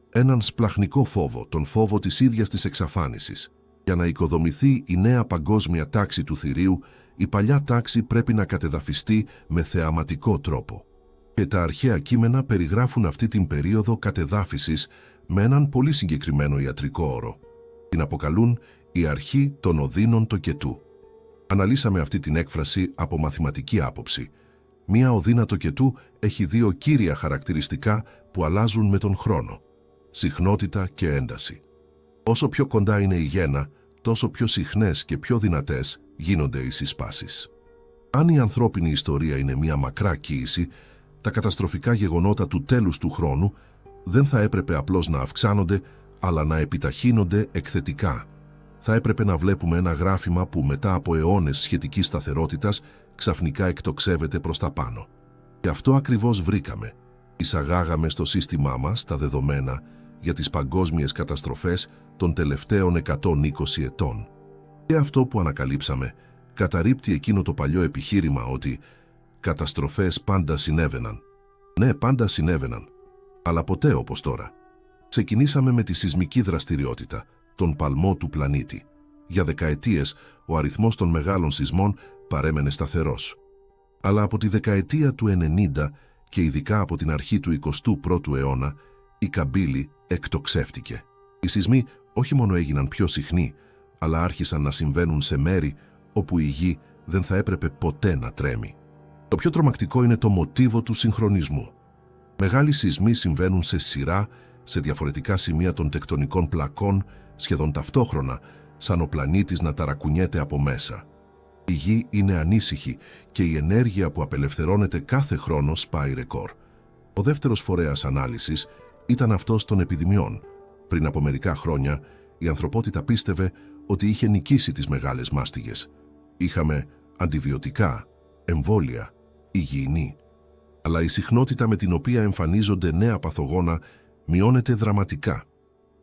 S1: Έναν σπλαχνικό φόβο, τον φόβο της ίδιας της εξαφάνισης. Για να οικοδομηθεί η νέα παγκόσμια τάξη του θηρίου, η παλιά τάξη πρέπει να κατεδαφιστεί με θεαματικό τρόπο. Και τα αρχαία κείμενα περιγράφουν αυτή την περίοδο κατεδάφισης με έναν πολύ συγκεκριμένο ιατρικό όρο. Την αποκαλούν η αρχή των οδύνων το κετού. Αναλύσαμε αυτή την έκφραση από μαθηματική άποψη. Μία οδύνα τοκετού έχει δύο κύρια χαρακτηριστικά που αλλάζουν με τον χρόνο: συχνότητα και ένταση. Όσο πιο κοντά είναι η γέννα, τόσο πιο συχνές και πιο δυνατές γίνονται οι συσπάσεις. Αν η ανθρώπινη ιστορία είναι μία μακρά κοίηση, τα καταστροφικά γεγονότα του τέλους του χρόνου δεν θα έπρεπε απλώς να αυξάνονται, αλλά να επιταχύνονται εκθετικά. Θα έπρεπε να βλέπουμε ένα γράφημα που μετά από αιώνες σχετικής σταθερότητας ξαφνικά εκτοξεύεται προς τα πάνω. Και αυτό ακριβώς βρήκαμε. Εισαγάγαμε στο σύστημά μας τα δεδομένα για τις παγκόσμιες καταστροφές των τελευταίων 120 ετών. Και αυτό που ανακαλύψαμε καταρρίπτει εκείνο το παλιό επιχείρημα ότι καταστροφές πάντα συνέβαιναν. Ναι, πάντα συνέβαιναν, αλλά ποτέ όπως τώρα. Ξεκινήσαμε με τη σεισμική δραστηριότητα, τον παλμό του πλανήτη. Για δεκαετίες ο αριθμός των μεγάλων σεισμών παρέμενε σταθερός. Αλλά από τη δεκαετία του 90 και ειδικά από την αρχή του 21ου αιώνα, η καμπύλη εκτοξεύτηκε. Οι σεισμοί όχι μόνο έγιναν πιο συχνοί, αλλά άρχισαν να συμβαίνουν σε μέρη όπου η γη δεν θα έπρεπε ποτέ να τρέμει. Το πιο τρομακτικό είναι το μοτίβο του συγχρονισμού. Μεγάλοι σεισμοί συμβαίνουν σε σειρά, σε διαφορετικά σημεία των τεκτονικών πλακών, σχεδόν ταυτόχρονα, σαν ο πλανήτης να ταρακουνιέται από μέσα. Η γη είναι ανήσυχη και η ενέργεια που απελευθερώνεται κάθε χρόνο σπάει ρεκόρ. Ο δεύτερος φορέας ανάλυσης ήταν αυτός των επιδημιών. Πριν από μερικά χρόνια, η ανθρωπότητα πίστευε ότι είχε νικήσει τις μεγάλες μάστιγες. Είχαμε αντιβιωτικά, εμβόλια, υγιεινή. Αλλά η συχνότητα με την οποία εμφανίζονται νέα παθογόνα μειώνεται δραματικά.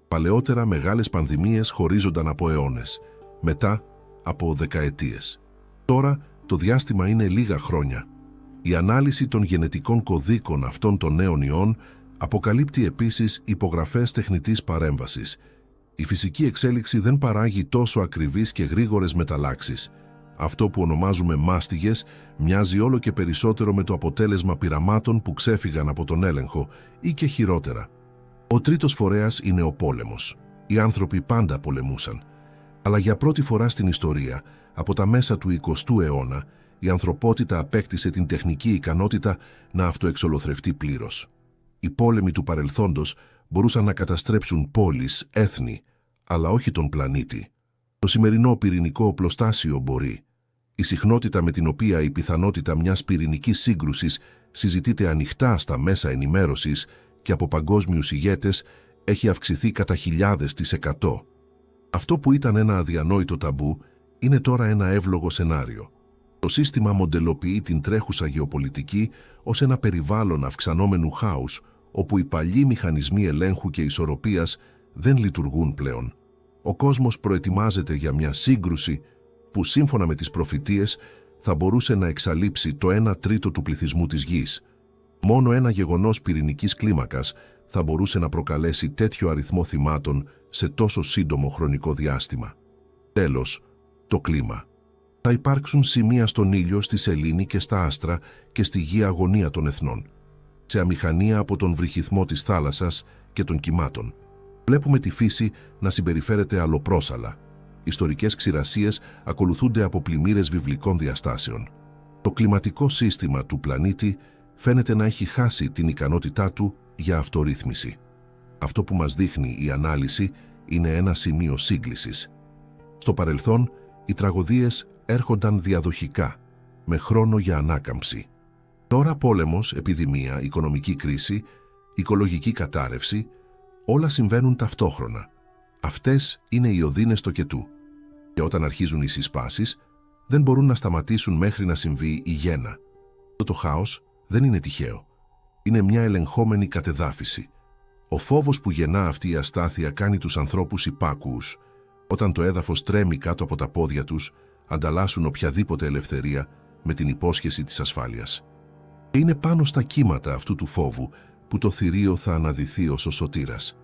S1: Παλαιότερα μεγάλες πανδημίες χωρίζονταν από αιώνες, μετά από δεκαετίες. Τώρα το διάστημα είναι λίγα χρόνια. Η ανάλυση των γενετικών κωδίκων αυτών των νέων ιών αποκαλύπτει επίσης υπογραφές τεχνητής παρέμβασης. Η φυσική εξέλιξη δεν παράγει τόσο ακριβείς και γρήγορες μεταλλάξεις. Αυτό που ονομάζουμε μάστιγες μοιάζει όλο και περισσότερο με το αποτέλεσμα πειραμάτων που ξέφυγαν από τον έλεγχο ή και χειρότερα. Ο τρίτος φορέας είναι ο πόλεμος. Οι άνθρωποι πάντα πολεμούσαν. Αλλά για πρώτη φορά στην ιστορία, από τα μέσα του 20ου αιώνα, η ανθρωπότητα απέκτησε την τεχνική ικανότητα να αυτοεξολοθρευτεί πλήρως. Οι πόλεμοι του παρελθόντος μπορούσαν να καταστρέψουν πόλεις, έθνη, αλλά όχι τον πλανήτη. Το σημερινό πυρηνικό οπλοστάσιο μπορεί. Η συχνότητα με την οποία η πιθανότητα μιας πυρηνικής σύγκρουσης συζητείται ανοιχτά στα μέσα ενημέρωσης και από παγκόσμιους ηγέτες έχει αυξηθεί κατά χιλιάδες της εκατό. Αυτό που ήταν ένα αδιανόητο ταμπού είναι τώρα ένα εύλογο σενάριο. Το σύστημα μοντελοποιεί την τρέχουσα γεωπολιτική ως ένα περιβάλλον αυξανόμενου χάους, όπου οι παλιοί μηχανισμοί ελέγχου και ισορροπίας δεν λειτουργούν πλέον. Ο κόσμος προετοιμάζεται για μια σύγκρουση που σύμφωνα με τις προφητείες θα μπορούσε να εξαλείψει το 1/3 του πληθυσμού της γης. Μόνο ένα γεγονός πυρηνικής κλίμακας θα μπορούσε να προκαλέσει τέτοιο αριθμό θυμάτων σε τόσο σύντομο χρονικό διάστημα. Τέλος, το κλίμα. Θα υπάρξουν σημεία στον ήλιο, στη σελήνη και στα άστρα και στη γη αγωνία των εθνών. Σε αμηχανία από τον βρυχυθμό της θάλασσας και των κυμάτων. Βλέπουμε τη φύση να συμπεριφέρεται αλλοπρόσαλα. Ιστορικές ξηρασίες ακολουθούνται από πλημμύρες βιβλικών διαστάσεων. Το κλιματικό σύστημα του πλανήτη φαίνεται να έχει χάσει την ικανότητά του για αυτορύθμιση. Αυτό που μας δείχνει η ανάλυση είναι ένα σημείο σύγκλησης. Στο παρελθόν, οι τραγωδίες έρχονταν διαδοχικά, με χρόνο για ανάκαμψη. Τώρα πόλεμος, επιδημία, οικονομική κρίση, οικολογική κατάρρευση, όλα συμβαίνουν ταυτόχρονα. Αυτές είναι οι οδύνες τοκετού. Και όταν αρχίζουν οι συσπάσεις, δεν μπορούν να σταματήσουν μέχρι να συμβεί η γέννα. Το χάος δεν είναι τυχαίο. Είναι μια ελεγχόμενη κατεδάφιση. Ο φόβος που γεννά αυτή η αστάθεια κάνει τους ανθρώπους υπάκουους. Όταν το έδαφος τρέμει κάτω από τα πόδια τους, ανταλλάσσουν οποιαδήποτε ελευθερία με την υπόσχεση της ασφάλειας. Και είναι πάνω στα κύματα αυτού του φόβου που το θηρίο θα αναδυθεί ως ο σωτήρας.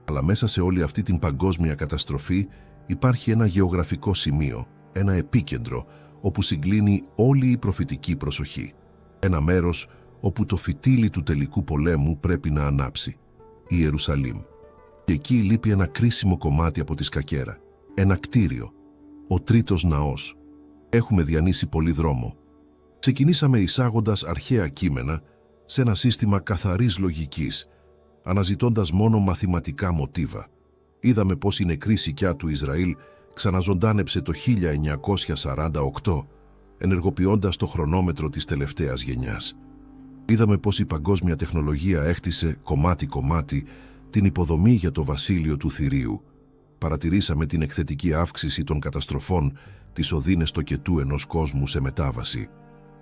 S1: Αλλά μέσα σε όλη αυτή την παγκόσμια καταστροφή υπάρχει ένα γεωγραφικό σημείο, ένα επίκεντρο, όπου συγκλίνει όλη η προφητική προσοχή. Ένα μέρος όπου το φυτίλι του τελικού πολέμου πρέπει να ανάψει, η Ιερουσαλήμ. Και εκεί λείπει ένα κρίσιμο κομμάτι από τη σκακέρα, ένα κτίριο, ο τρίτος ναός. Έχουμε διανύσει πολύ δρόμο. Ξεκινήσαμε εισάγοντας αρχαία κείμενα σε ένα σύστημα καθαρής λογικής, αναζητώντας μόνο μαθηματικά μοτίβα. Είδαμε πώς η νεκρή σικιά του Ισραήλ ξαναζωντάνεψε το 1948, ενεργοποιώντας το χρονόμετρο της τελευταίας γενιάς. Είδαμε πώς η παγκόσμια τεχνολογία έχτισε κομμάτι-κομμάτι την υποδομή για το βασίλειο του θηρίου. Παρατηρήσαμε την εκθετική αύξηση των καταστροφών, τις οδύνες τοκετού ενός κόσμου σε μετάβαση.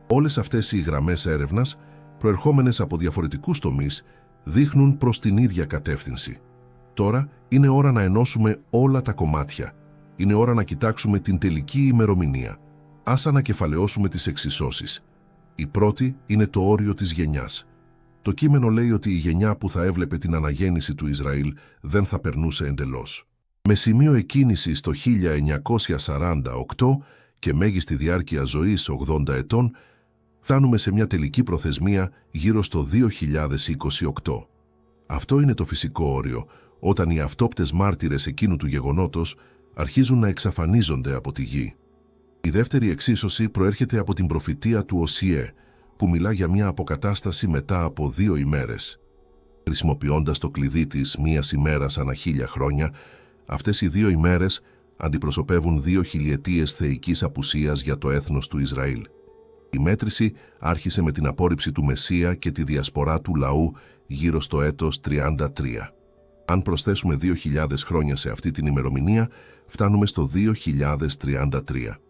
S1: Όλες αυτές οι γραμμές έρευνας, προερχόμενες από διαφορετικούς τομείς, δείχνουν προς την ίδια κατεύθυνση. Τώρα είναι ώρα να ενώσουμε όλα τα κομμάτια. Είναι ώρα να κοιτάξουμε την τελική ημερομηνία. Ας ανακεφαλαιώσουμε τις εξισώσεις. Η πρώτη είναι το όριο της γενιάς. Το κείμενο λέει ότι η γενιά που θα έβλεπε την αναγέννηση του Ισραήλ δεν θα περνούσε εντελώς. Με σημείο εκκίνησης το 1948 και μέγιστη διάρκεια ζωής 80 ετών, φτάνουμε σε μια τελική προθεσμία γύρω στο 2028. Αυτό είναι το φυσικό όριο, όταν οι αυτόπτες μάρτυρες εκείνου του γεγονότος αρχίζουν να εξαφανίζονται από τη γη. Η δεύτερη εξίσωση προέρχεται από την προφητεία του Οσιέ, που μιλά για μια αποκατάσταση μετά από 2 ημέρες. Χρησιμοποιώντας το κλειδί της μίας ημέρας ανά 1000 χρόνια, αυτές οι 2 ημέρες αντιπροσωπεύουν 2 χιλιετίες θεϊκής απουσίας για το έθνος του Ισραήλ. Η μέτρηση άρχισε με την απόρριψη του Μεσσία και τη διασπορά του λαού γύρω στο έτος 33. Αν προσθέσουμε 2.000 χρόνια σε αυτή την ημερομηνία, φτάνουμε στο 2033.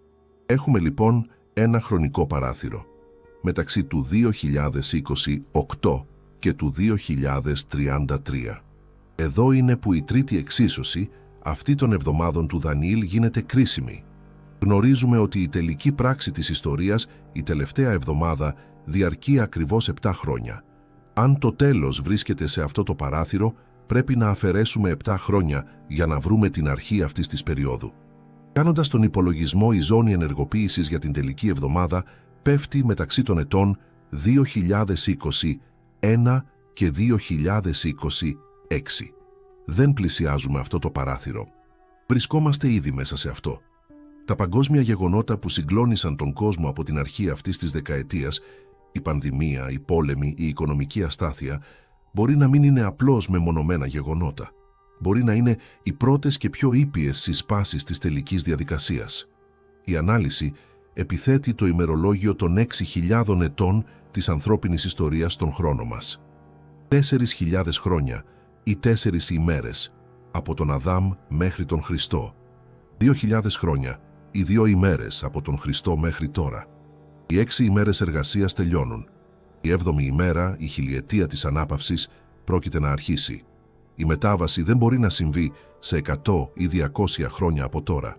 S1: Έχουμε λοιπόν ένα χρονικό παράθυρο μεταξύ του 2028 και του 2033. Εδώ είναι που η τρίτη εξίσωση αυτή των εβδομάδων του Δανιήλ γίνεται κρίσιμη. Γνωρίζουμε ότι η τελική πράξη της ιστορίας, η τελευταία εβδομάδα, διαρκεί ακριβώς 7 χρόνια. Αν το τέλος βρίσκεται σε αυτό το παράθυρο, πρέπει να αφαιρέσουμε 7 χρόνια για να βρούμε την αρχή αυτής της περίοδου. Κάνοντας τον υπολογισμό, η ζώνη ενεργοποίησης για την τελική εβδομάδα πέφτει μεταξύ των ετών 2021 και 2026. Δεν πλησιάζουμε αυτό το παράθυρο. Βρισκόμαστε ήδη μέσα σε αυτό. Τα παγκόσμια γεγονότα που συγκλώνησαν τον κόσμο από την αρχή αυτής της δεκαετίας, η πανδημία, η πόλεμη, η οικονομική αστάθεια, μπορεί να μην είναι απλώς μεμονωμένα γεγονότα. Μπορεί να είναι οι πρώτες και πιο ήπιες συσπάσεις της τελικής διαδικασίας. Η ανάλυση επιθέτει το ημερολόγιο των 6.000 ετών της ανθρώπινης ιστορίας στον χρόνο μας. 4.000 χρόνια ή 4 ημέρες, από τον Αδάμ μέχρι τον Χριστό. 2.000 χρόνια ή 2 ημέρες από τον Χριστό μέχρι τώρα. Οι 6 ημέρες εργασίας τελειώνουν. Η 7η ημέρα, η χιλιετία της ανάπαυσης, πρόκειται να αρχίσει. Η μετάβαση δεν μπορεί να συμβεί σε 100 ή 200 χρόνια από τώρα.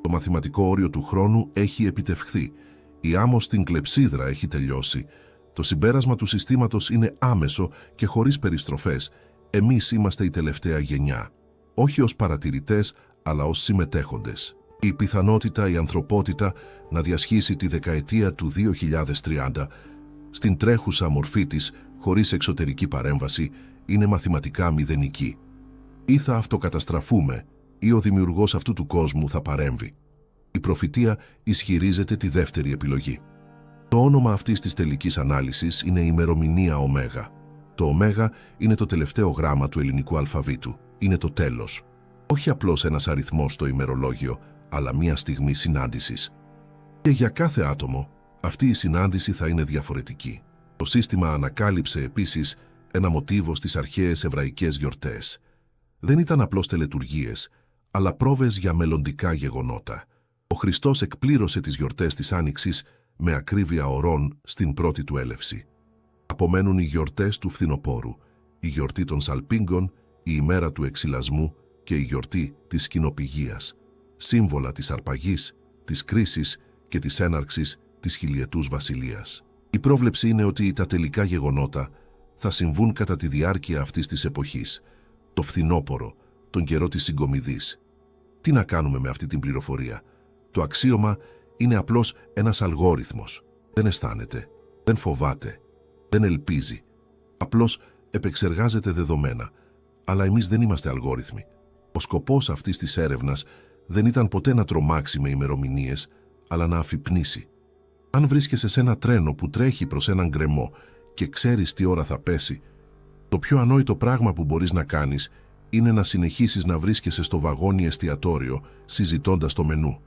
S1: Το μαθηματικό όριο του χρόνου έχει επιτευχθεί. Η άμμος στην κλεψίδρα έχει τελειώσει. Το συμπέρασμα του συστήματος είναι άμεσο και χωρίς περιστροφές. Εμείς είμαστε η τελευταία γενιά. Όχι ως παρατηρητές, αλλά ως συμμετέχοντες. Η πιθανότητα η ανθρωπότητα να διασχίσει τη δεκαετία του 2030 στην τρέχουσα μορφή της, χωρίς εξωτερική παρέμβαση, είναι μαθηματικά μηδενική. Ή θα αυτοκαταστραφούμε, ή ο δημιουργός αυτού του κόσμου θα παρέμβει. Η προφητεία ισχυρίζεται τη δεύτερη επιλογή. Το όνομα αυτής της τελικής ανάλυσης είναι η ημερομηνία Ωμέγα. Το Ωμέγα είναι το τελευταίο γράμμα του ελληνικού αλφαβήτου. Είναι το τέλος. Όχι απλώς ένας αριθμός στο ημερολόγιο, αλλά μια στιγμή συνάντησης. Και για κάθε άτομο, αυτή η συνάντηση θα είναι διαφορετική. Το σύστημα ανακάλυψε επίσης ένα μοτίβο στις αρχαίες εβραϊκές γιορτές. Δεν ήταν απλώς τελετουργίες, αλλά πρόβες για μελλοντικά γεγονότα. Ο Χριστός εκπλήρωσε τις γιορτές της Άνοιξης με ακρίβεια ωρών στην πρώτη του έλευση. Απομένουν οι γιορτές του φθινοπόρου, η γιορτή των Σαλπίγκων, η ημέρα του εξυλασμού και η γιορτή της σκηνοπηγίας, σύμβολα της αρπαγής, της κρίσης και της έναρξης της χιλιετούς βασιλείας. Η πρόβλεψη είναι ότι τα τελικά γεγονότα θα συμβούν κατά τη διάρκεια αυτής της εποχής, το φθινόπορο, τον καιρό της συγκομιδής. Τι να κάνουμε με αυτή την πληροφορία? Το αξίωμα είναι απλώς ένας αλγόριθμος. Δεν αισθάνεται, δεν φοβάται, δεν ελπίζει. Απλώς επεξεργάζεται δεδομένα. Αλλά εμείς δεν είμαστε αλγόριθμοι. Ο σκοπός αυτής της έρευνας δεν ήταν ποτέ να τρομάξει με ημερομηνίες, αλλά να αφυπνίσει. Αν βρίσκεσαι σε ένα τρένο που τρέχει προς έναν γκρεμό και ξέρεις τι ώρα θα πέσει, το πιο ανόητο πράγμα που μπορείς να κάνεις είναι να συνεχίσεις να βρίσκεσαι στο βαγόνι εστιατόριο συζητώντας το μενού.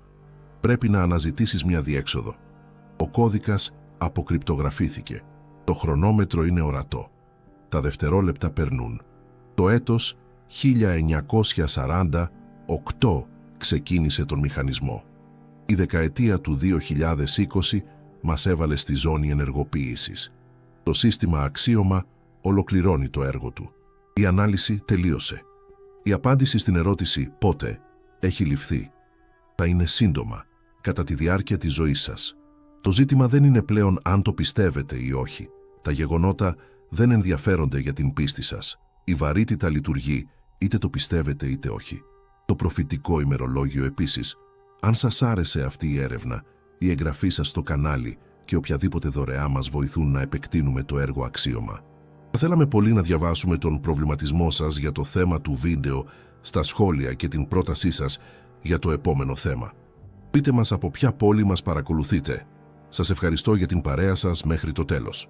S1: Πρέπει να αναζητήσεις μια διέξοδο. Ο κώδικας αποκρυπτογραφήθηκε. Το χρονόμετρο είναι ορατό. Τα δευτερόλεπτα περνούν. Το έτος 1948 ξεκίνησε τον μηχανισμό. Η δεκαετία του 2020 μας έβαλε στη ζώνη ενεργοποίησης. Το σύστημα αξίωμα ολοκληρώνει το έργο του. Η ανάλυση τελείωσε. Η απάντηση στην ερώτηση «πότε» έχει ληφθεί. Θα είναι σύντομα, κατά τη διάρκεια της ζωής σας. Το ζήτημα δεν είναι πλέον αν το πιστεύετε ή όχι. Τα γεγονότα δεν ενδιαφέρονται για την πίστη σας. Η βαρύτητα λειτουργεί, είτε το πιστεύετε είτε όχι. Το προφητικό ημερολόγιο επίσης. Αν σας άρεσε αυτή η έρευνα, η εγγραφή σας στο κανάλι και οποιαδήποτε δωρεά μας βοηθούν να επεκτείνουμε το έργο αξίωμα. Θα θέλαμε πολύ να διαβάσουμε τον προβληματισμό σας για το θέμα του βίντεο στα σχόλια και την πρότασή σας για το επόμενο θέμα. Πείτε μας από ποια πόλη μας παρακολουθείτε. Σας ευχαριστώ για την παρέα σας μέχρι το τέλος.